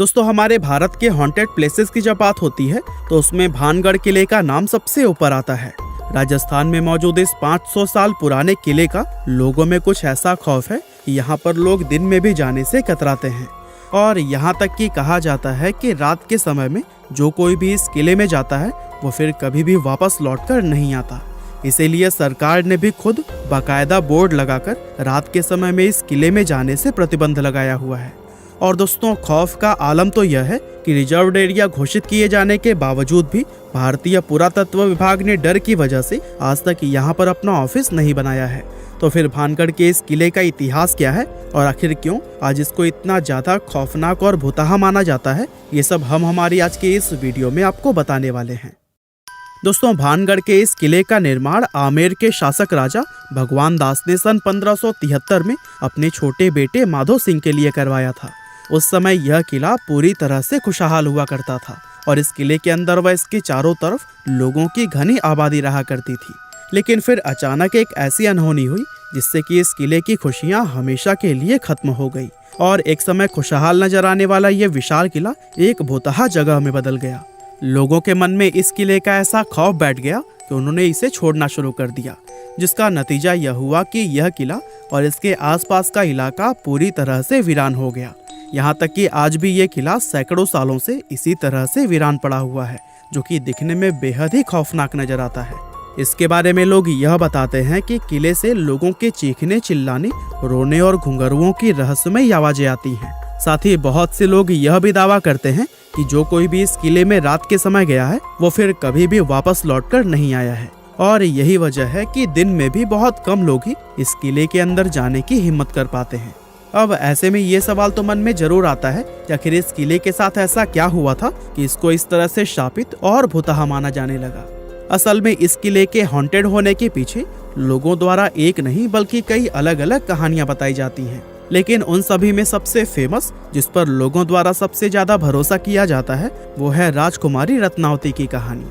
दोस्तों हमारे भारत के हॉन्टेड प्लेसेस की जब बात होती है तो उसमें भानगढ़ किले का नाम सबसे ऊपर आता है। राजस्थान में मौजूद इस 500 साल पुराने किले का लोगों में कुछ ऐसा खौफ है कि यहाँ पर लोग दिन में भी जाने से कतराते हैं और यहाँ तक कि कहा जाता है कि रात के समय में जो कोई भी इस किले में जाता है वो फिर कभी भी वापस लौटकर नहीं आता। इसीलिए सरकार ने भी खुद बाकायदा बोर्ड लगाकर रात के समय में इस किले में जाने से प्रतिबंध लगाया हुआ है। और दोस्तों खौफ का आलम तो यह है कि रिजर्व्ड एरिया घोषित किए जाने के बावजूद भी भारतीय पुरातत्व विभाग ने डर की वजह से आज तक यहाँ पर अपना ऑफिस नहीं बनाया है। तो फिर भानगढ़ के इस किले का इतिहास क्या है और आखिर क्यों आज इसको इतना ज्यादा खौफनाक और भुतहा माना जाता है, ये सब हम हमारी आज के इस वीडियो में आपको बताने वाले हैं। दोस्तों भानगढ़ के इस किले का निर्माण आमेर के शासक राजा भगवान दास ने सन 1573 में अपने छोटे बेटे माधो सिंह के लिए करवाया था। उस समय यह किला पूरी तरह से खुशहाल हुआ करता था और इस किले के अंदर व इसके चारों तरफ लोगों की घनी आबादी रहा करती थी। लेकिन फिर अचानक एक ऐसी अनहोनी हुई जिससे कि इस किले की खुशियां हमेशा के लिए खत्म हो गई और एक समय खुशहाल नजर आने वाला यह विशाल किला एक भुतहा जगह में बदल गया। लोगों के मन में इस किले का ऐसा खौफ बैठ गया कि उन्होंने इसे छोड़ना शुरू कर दिया, जिसका नतीजा यह हुआ कि यह किला और इसके आसपास का इलाका पूरी तरह से वीरान हो गया। यहाँ तक कि आज भी ये किला सैकड़ों सालों से इसी तरह से वीरान पड़ा हुआ है, जो कि दिखने में बेहद ही खौफनाक नजर आता है। इसके बारे में लोग यह बताते हैं कि किले से लोगों के चीखने, चिल्लाने, रोने और घुंघरुओं की रहस्यमयी आवाजें आती हैं। साथ ही बहुत से लोग यह भी दावा करते हैं कि जो कोई भी इस किले में रात के समय गया है वो फिर कभी भी वापस लौटकर नहीं आया है। और यही वजह है कि दिन में भी बहुत कम लोग ही इस किले के अंदर जाने की हिम्मत कर पाते हैं। अब ऐसे में ये सवाल तो मन में जरूर आता है कि आखिर इस किले के साथ ऐसा क्या हुआ था कि इसको इस तरह से शापित और भुतहा माना जाने लगा। असल में इस किले के हॉन्टेड होने के पीछे लोगों द्वारा एक नहीं बल्कि कई अलग अलग कहानियां बताई जाती हैं, लेकिन उन सभी में सबसे फेमस, जिस पर लोगों द्वारा सबसे ज्यादा भरोसा किया जाता है, वो है राजकुमारी रत्नावती की कहानी।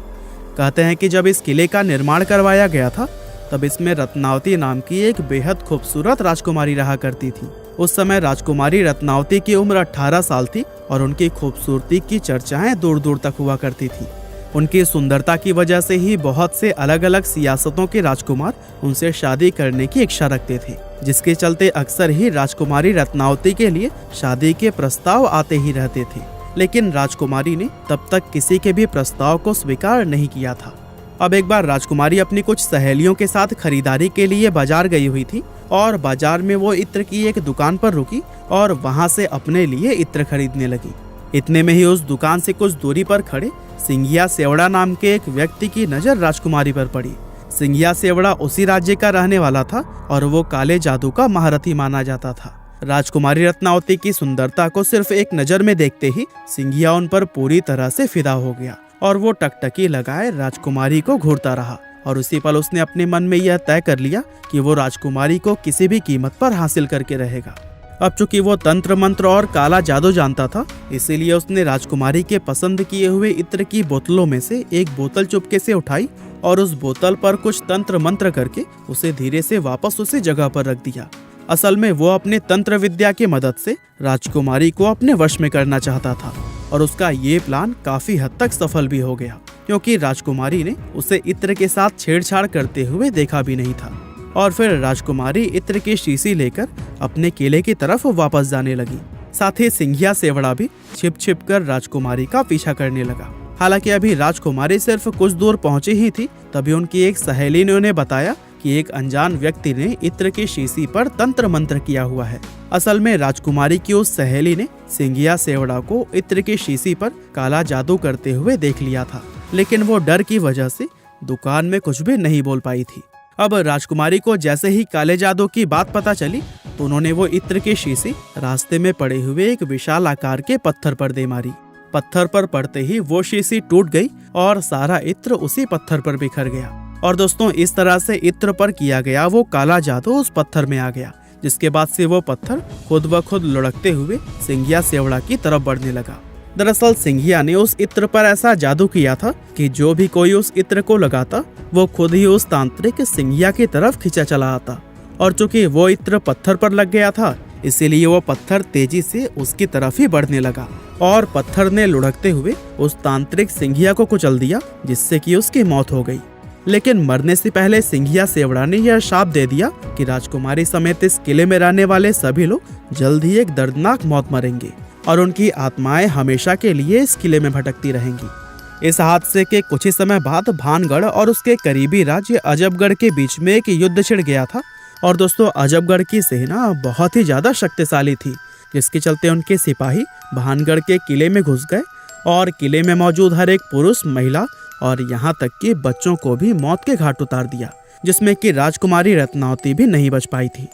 कहते हैं कि जब इस किले का निर्माण करवाया गया था तब इसमें रत्नावती नाम की एक बेहद खूबसूरत राजकुमारी रहा करती थी। उस समय राजकुमारी रत्नावती की उम्र 18 साल थी और उनकी खूबसूरती की चर्चाएं दूर दूर तक हुआ करती थी। उनकी सुंदरता की वजह से ही बहुत से अलग अलग सियासतों के राजकुमार उनसे शादी करने की इच्छा रखते थे, जिसके चलते अक्सर ही राजकुमारी रत्नावती के लिए शादी के प्रस्ताव आते ही रहते थे। लेकिन राजकुमारी ने तब तक किसी के भी प्रस्ताव को स्वीकार नहीं किया था। अब एक बार राजकुमारी अपनी कुछ सहेलियों के साथ खरीदारी के लिए बाजार गई हुई थी और बाजार में वो इत्र की एक दुकान पर रुकी और वहां से अपने लिए इत्र खरीदने लगी। इतने में ही उस दुकान से कुछ दूरी पर खड़े सिंघिया सेवड़ा नाम के एक व्यक्ति की नजर राजकुमारी पर पड़ी। सिंघिया सेवड़ा उसी राज्य का रहने वाला था और वो काले जादू का महारथी माना जाता था। राजकुमारी रत्नावती की सुंदरता को सिर्फ एक नजर में देखते ही सिंघिया उन पर पूरी तरह से फिदा हो गया और वो टकटकी लगाए राजकुमारी को घूरता रहा और उसी पल उसने अपने मन में यह तय कर लिया कि वो राजकुमारी को किसी भी कीमत पर हासिल करके रहेगा। अब चूंकि वो तंत्र मंत्र और काला जादू जानता था, इसीलिए उसने राजकुमारी के पसंद किए हुए इत्र की बोतलों में से एक बोतल चुपके से उठाई और उस बोतल पर कुछ तंत्र मंत्र करके उसे धीरे से वापस उसी जगह पर रख दिया। असल में वो अपने तंत्र विद्या की मदद से राजकुमारी को अपने वश में करना चाहता था और उसका ये प्लान काफी हद तक सफल भी हो गया, क्योंकि राजकुमारी ने उसे इत्र के साथ छेड़छाड़ करते हुए देखा भी नहीं था। और फिर राजकुमारी इत्र की शीशी लेकर अपने किले की तरफ वापस जाने लगी। साथ ही सिंघिया सेवड़ा भी छिप छिप कर राजकुमारी का पीछा करने लगा। हालांकि अभी राजकुमारी सिर्फ कुछ दूर पहुंची ही थी, तभी उनकी एक सहेली ने उन्हें बताया कि एक अनजान व्यक्ति ने इत्र की शीशी पर तंत्र मंत्र किया हुआ है। असल में राजकुमारी की उस सहेली ने सिंघिया सेवड़ा को इत्र की शीशी पर काला जादू करते हुए देख लिया था, लेकिन वो डर की वजह से दुकान में कुछ भी नहीं बोल पाई थी। अब राजकुमारी को जैसे ही काले जादू की बात पता चली तो उन्होंने वो इत्र की शीशी रास्ते में पड़े हुए एक विशाल आकार के पत्थर पर दे मारी। पत्थर पर पड़ते ही वो शीशी टूट गई और सारा इत्र उसी पत्थर पर बिखर गया। और दोस्तों इस तरह से इत्र पर किया गया वो काला जादू उस पत्थर में आ गया, जिसके बाद से वो पत्थर खुद ब खुद लुढ़कते हुए सिंघिया सेवड़ा की तरफ बढ़ने लगा। दरअसल सिंघिया ने उस इत्र पर ऐसा जादू किया था कि जो भी कोई उस इत्र को लगाता वो खुद ही उस तांत्रिक सिंघिया की तरफ खींचा चला आता। और चूंकि वो इत्र पत्थर पर लग गया था, इसीलिए वो पत्थर तेजी से उसकी तरफ ही बढ़ने लगा और पत्थर ने लुढ़कते हुए उस तांत्रिक सिंघिया को कुचल दिया, जिससे कि उसकी मौत हो गई। लेकिन मरने से पहले सिंघिया सेवड़ा ने यह शाप दे दिया कि राजकुमारी समेत इस किले में रहने वाले सभी लोग जल्द ही एक दर्दनाक मौत मरेंगे और उनकी आत्माएं हमेशा के लिए इस किले में भटकती रहेंगी। इस हादसे के कुछ ही समय बाद भानगढ़ और उसके करीबी राज्य अजबगढ़ के बीच में एक युद्ध छिड़ गया था। और दोस्तों, अजबगढ़ की सेना बहुत ही ज्यादा शक्तिशाली थी, जिसके चलते उनके सिपाही भानगढ़ के किले में घुस गए और किले में मौजूद हर एक पुरुष, महिला और यहाँ तक कि बच्चों को भी मौत के घाट उतार दिया, जिसमें कि राजकुमारी रत्नावती भी नहीं बच पाई थी।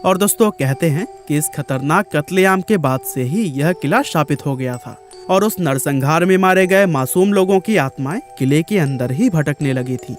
और दोस्तों, कहते हैं कि इस खतरनाक कत्लेआम के बाद से ही यह किला शापित हो गया था और उस नरसंहार में मारे गए मासूम लोगों की आत्माएं किले के अंदर ही भटकने लगी थी।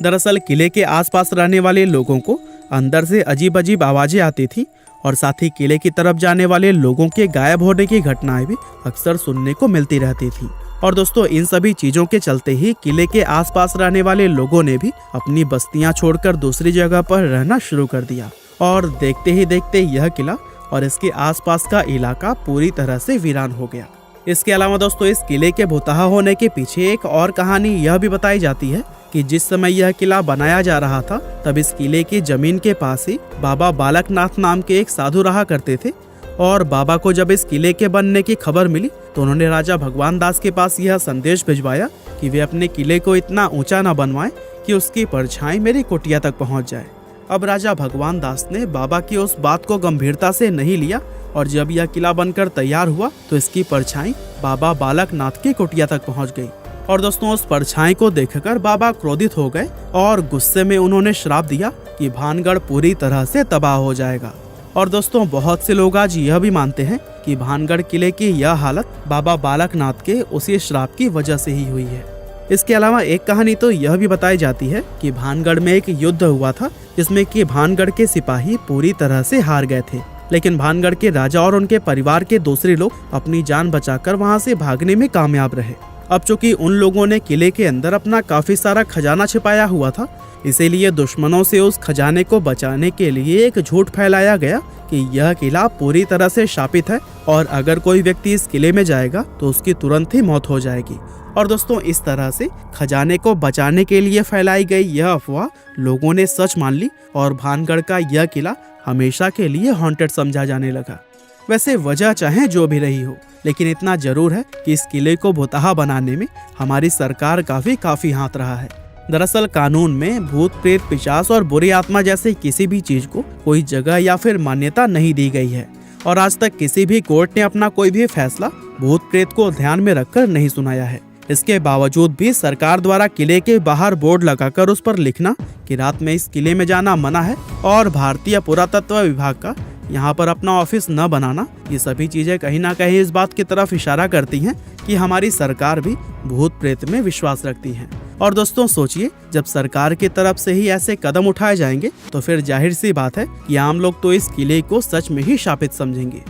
दरअसल किले के आसपास रहने वाले लोगों को अंदर से अजीब अजीब आवाजें आती थी और साथ ही किले की तरफ जाने वाले लोगों के गायब होने की घटनाएं भी अक्सर सुनने को मिलती रहती थी। और दोस्तों, इन सभी चीजों के चलते ही किले के आसपास रहने वाले लोगों ने भी अपनी बस्तियां छोड़कर दूसरी जगह पर रहना शुरू कर दिया और देखते ही देखते यह किला और इसके आसपास का इलाका पूरी तरह से वीरान हो गया। इसके अलावा दोस्तों, इस किले के भुतहा होने के पीछे एक और कहानी यह भी बताई जाती है कि जिस समय यह किला बनाया जा रहा था, तब इस किले की जमीन के पास ही बाबा बालकनाथ नाम के एक साधु रहा करते थे। और बाबा को जब इस किले के बनने की खबर मिली तो उन्होंने राजा भगवान दास के पास यह संदेश भिजवाया कि वे अपने किले को इतना ऊंचा न बनवाएं कि उसकी परछाई मेरी कुटिया तक पहुंच जाए। अब राजा भगवान दास ने बाबा की उस बात को गंभीरता से नहीं लिया और जब यह किला बनकर तैयार हुआ तो इसकी परछाई बाबा बालकनाथ की कुटिया तक पहुंच गई। और दोस्तों, उस परछाई को देखकर बाबा क्रोधित हो गए और गुस्से में उन्होंने श्राप दिया कि भानगढ़ पूरी तरह से तबाह हो जाएगा। और दोस्तों, बहुत से लोग आज यह भी मानते हैं कि भानगढ़ किले की यह हालत बाबा बालकनाथ के उसी श्राप की वजह से ही हुई है। इसके अलावा एक कहानी तो यह भी बताई जाती है कि भानगढ़ में एक युद्ध हुआ था, जिसमें कि भानगढ़ के सिपाही पूरी तरह से हार गए थे, लेकिन भानगढ़ के राजा और उनके परिवार के दूसरे लोग अपनी जान बचाकर वहां से भागने में कामयाब रहे। अब चूंकि उन लोगों ने किले के अंदर अपना काफी सारा खजाना छिपाया हुआ था, इसीलिए दुश्मनों से उस खजाने को बचाने के लिए एक झूठ फैलाया गया कि यह किला पूरी तरह से शापित है और अगर कोई व्यक्ति इस किले में जाएगा तो उसकी तुरंत ही मौत हो जाएगी। और दोस्तों, इस तरह से खजाने को बचाने के लिए फैलाई गई यह अफवाह लोगों ने सच मान ली और भानगढ़ का यह किला हमेशा के लिए हॉन्टेड समझा जाने लगा। वैसे वजह चाहे जो भी रही हो, लेकिन इतना जरूर है कि इस किले को भुतहा बनाने में हमारी सरकार का भी काफी हाथ रहा है। दरअसल कानून में भूत, प्रेत, पिशाच और बुरी आत्मा जैसे किसी भी चीज को कोई जगह या फिर मान्यता नहीं दी गई है और आज तक किसी भी कोर्ट ने अपना कोई भी फैसला भूत प्रेत को ध्यान में रखकर नहीं सुनाया है। इसके बावजूद भी सरकार द्वारा किले के बाहर बोर्ड लगाकर उस पर लिखना कि रात में इस किले में जाना मना है और भारतीय पुरातत्व विभाग का यहाँ पर अपना ऑफिस न बनाना, ये सभी चीजें कहीं ना कहीं इस बात की तरफ इशारा करती हैं कि हमारी सरकार भी भूत प्रेत में विश्वास रखती है। और दोस्तों, सोचिए, जब सरकार की तरफ से ही ऐसे कदम उठाए जाएंगे तो फिर जाहिर सी बात है कि आम लोग तो इस किले को सच में ही शापित समझेंगे।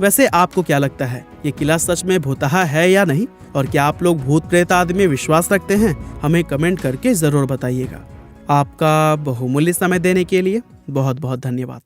वैसे आपको क्या लगता है, ये किला सच में भुतहा है या नहीं? और क्या आप लोग भूत प्रेत आदि में विश्वास रखते हैं? हमें कमेंट करके जरूर बताइएगा। आपका बहुमूल्य समय देने के लिए बहुत बहुत धन्यवाद।